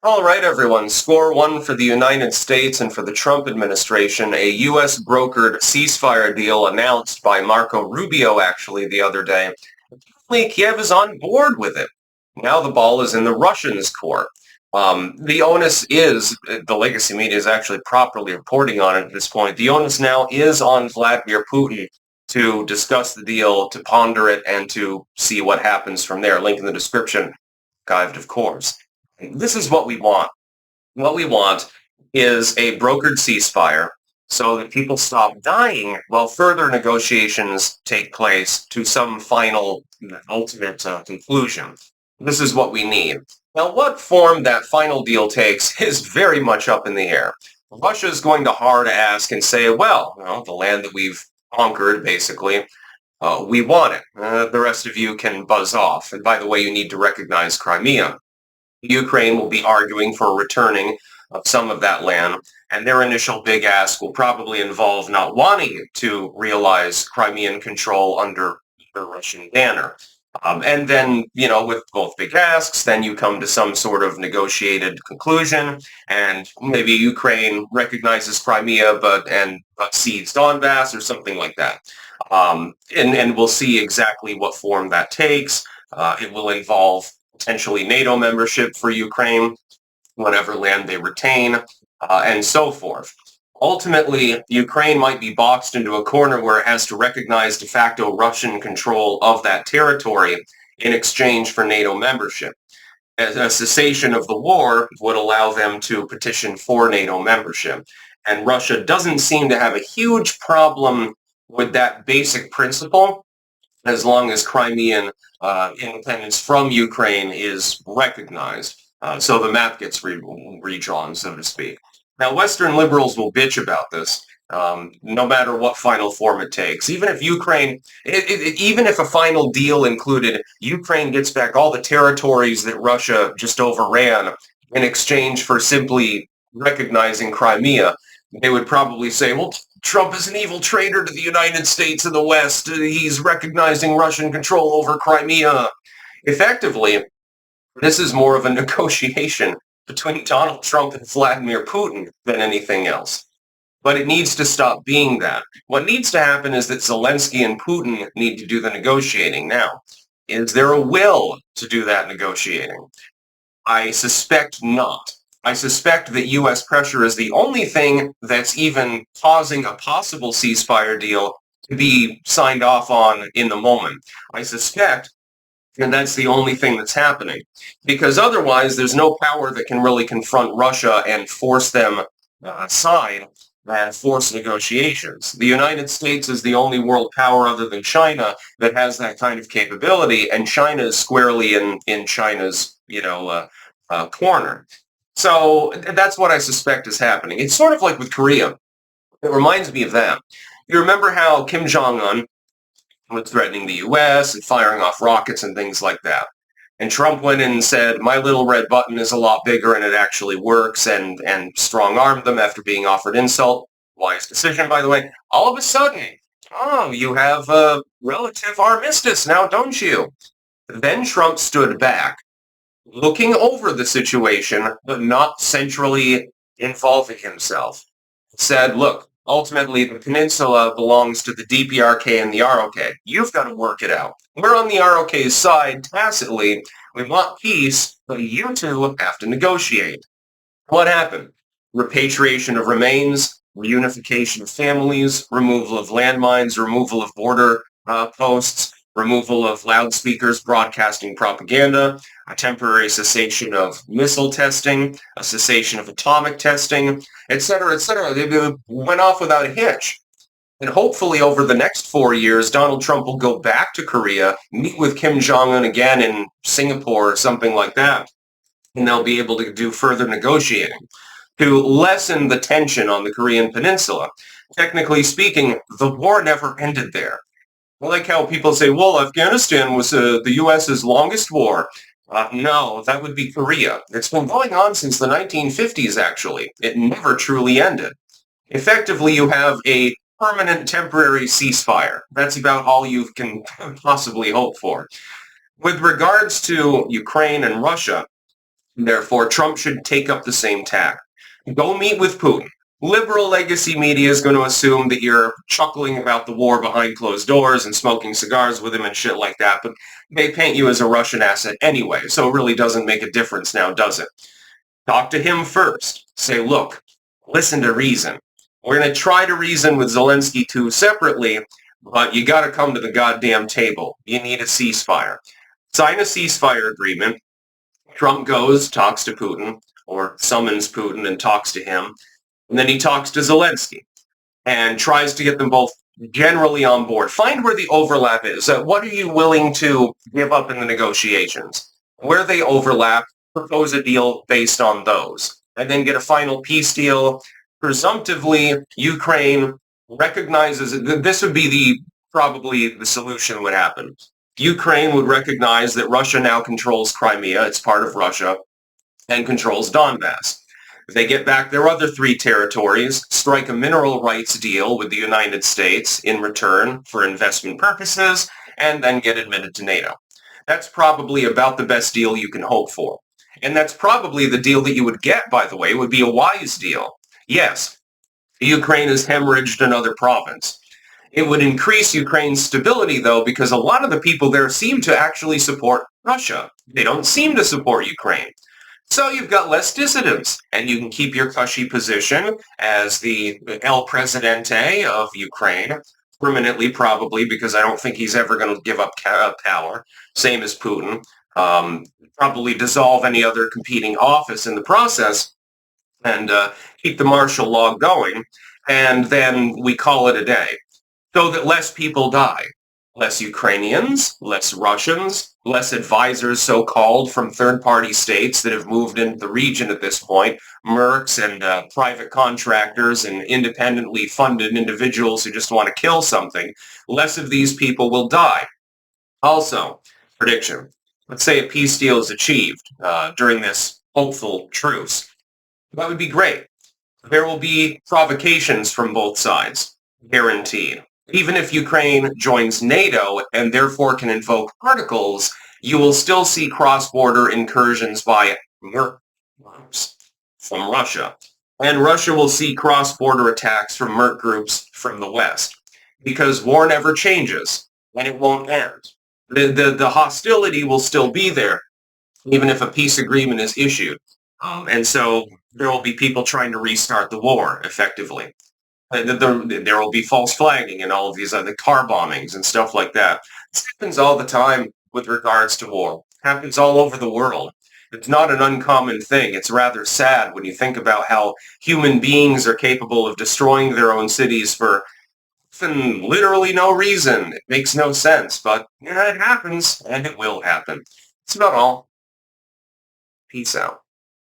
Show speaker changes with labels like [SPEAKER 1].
[SPEAKER 1] All right, everyone. Score one for the United States and for the Trump administration. A U.S. brokered ceasefire deal announced by Marco Rubio, actually, the other day. Apparently, Kiev is on board with it. Now the ball is in the Russians' court. The onus is, the legacy media is actually properly reporting on it at this point. The onus now is on Vladimir Putin to discuss the deal, to ponder it, and to see what happens from there. Link in the description, archived, of course. This is what we want. What we want is a brokered ceasefire so that people stop dying while further negotiations take place to some final, ultimate conclusion. This is what we need. Now, what form that final deal takes is very much up in the air. Russia is going to hard ask and say, well, the land that we've conquered, basically, we want it. The rest of you can buzz off. And by the way, you need to recognize Crimea. Ukraine will be arguing for returning of some of that land, and their initial big ask will probably involve not wanting to realize Crimean control under the Russian banner. And then, with both big asks, then you come to some sort of negotiated conclusion, and maybe Ukraine recognizes Crimea but cedes Donbass or something like that. And we'll see exactly what form that takes. It will involve potentially NATO membership for Ukraine, whatever land they retain, and so forth. Ultimately, Ukraine might be boxed into a corner where it has to recognize de facto Russian control of that territory in exchange for NATO membership. A cessation of the war would allow them to petition for NATO membership. And Russia doesn't seem to have a huge problem with that basic principle, as long as Crimean independence from Ukraine is recognized. So the map gets redrawn, so to speak. Now, Western liberals will bitch about this, no matter what final form it takes. Even if even if a final deal included Ukraine gets back all the territories that Russia just overran in exchange for simply recognizing Crimea, they would probably say, well, Trump is an evil traitor to the United States and the West. He's recognizing Russian control over Crimea. Effectively, this is more of a negotiation between Donald Trump and Vladimir Putin than anything else. But it needs to stop being that. What needs to happen is that Zelensky and Putin need to do the negotiating. Now, is there a will to do that negotiating? I suspect not. I suspect that U.S. pressure is the only thing that's even causing a possible ceasefire deal to be signed off on in the moment. I suspect, and that's the only thing that's happening, because otherwise there's no power that can really confront Russia and force them aside and force negotiations. The United States is the only world power other than China that has that kind of capability, and China is squarely in China's corner. So that's what I suspect is happening. It's sort of like with Korea. It reminds me of that. You remember how Kim Jong-un was threatening the U.S. and firing off rockets and things like that. And Trump went in and said, my little red button is a lot bigger and it actually works, and strong-armed them after being offered insult. Wise decision, by the way. All of a sudden, you have a relative armistice now, don't you? Then Trump stood back, looking over the situation, but not centrally involving himself. Said, look, ultimately the peninsula belongs to the DPRK and the ROK. You've got to work it out. We're on the ROK's side tacitly. We want peace, but you two have to negotiate. What happened? Repatriation of remains, reunification of families, removal of landmines, removal of border posts, removal of loudspeakers broadcasting propaganda, a temporary cessation of missile testing, a cessation of atomic testing, etc., etc. They went off without a hitch. And hopefully over the next 4 years, Donald Trump will go back to Korea, meet with Kim Jong-un again in Singapore or something like that, and they'll be able to do further negotiating to lessen the tension on the Korean peninsula. Technically speaking, the war never ended there. I like how people say, well, Afghanistan was the U.S.'s longest war. No, that would be Korea. It's been going on since the 1950s, actually. It never truly ended. Effectively, you have a permanent temporary ceasefire. That's about all you can possibly hope for. With regards to Ukraine and Russia, Therefore, Trump should take up the same tack. Go meet with Putin. Liberal legacy media is going to assume that you're chuckling about the war behind closed doors and smoking cigars with him and shit like that, but they paint you as a Russian asset anyway, so it really doesn't make a difference now, does it? Talk to him first. Say, look, listen to reason. We're going to try to reason with Zelensky too separately, but you got to come to the goddamn table. You need a ceasefire. Sign a ceasefire agreement. Trump goes, talks to Putin, or summons Putin and talks to him, and then he talks to Zelensky and tries to get them both generally on board. Find where the overlap is. What are you willing to give up in the negotiations? Where they overlap, propose a deal based on those, and then get a final peace deal. Presumptively, Ukraine recognizes this would be probably the solution would happen. Ukraine would recognize that Russia now controls Crimea, it's part of Russia, and controls Donbass. They get back their other 3 territories, strike a mineral rights deal with the United States in return for investment purposes, and then get admitted to NATO. That's probably about the best deal you can hope for. And that's probably the deal that you would get, by the way, would be a wise deal. Yes, Ukraine has hemorrhaged another province. It would increase Ukraine's stability, though, because a lot of the people there seem to actually support Russia. They don't seem to support Ukraine. So you've got less dissidents, and you can keep your cushy position as the El Presidente of Ukraine, permanently probably, because I don't think he's ever going to give up power, same as Putin. Probably dissolve any other competing office in the process, and keep the martial law going, and then we call it a day. So that less people die. Less Ukrainians, less Russians, less advisors, so-called, from third-party states that have moved into the region at this point, mercs and private contractors and independently funded individuals who just want to kill something. Less of these people will die. Also, prediction. Let's say a peace deal is achieved during this hopeful truce. That would be great. There will be provocations from both sides, guaranteed. Even if Ukraine joins NATO and therefore can invoke articles, you will still see cross-border incursions by merc groups from Russia. And Russia will see cross-border attacks from merc groups from the West. Because war never changes, and it won't end. The hostility will still be there, even if a peace agreement is issued. And so there will be people trying to restart the war, effectively. There will be false flagging and all of these other car bombings and stuff like that. This happens all the time with regards to war. It happens all over the world. It's not an uncommon thing. It's rather sad when you think about how human beings are capable of destroying their own cities for literally no reason. It makes no sense, but yeah, it happens, and it will happen. That's about all. Peace out.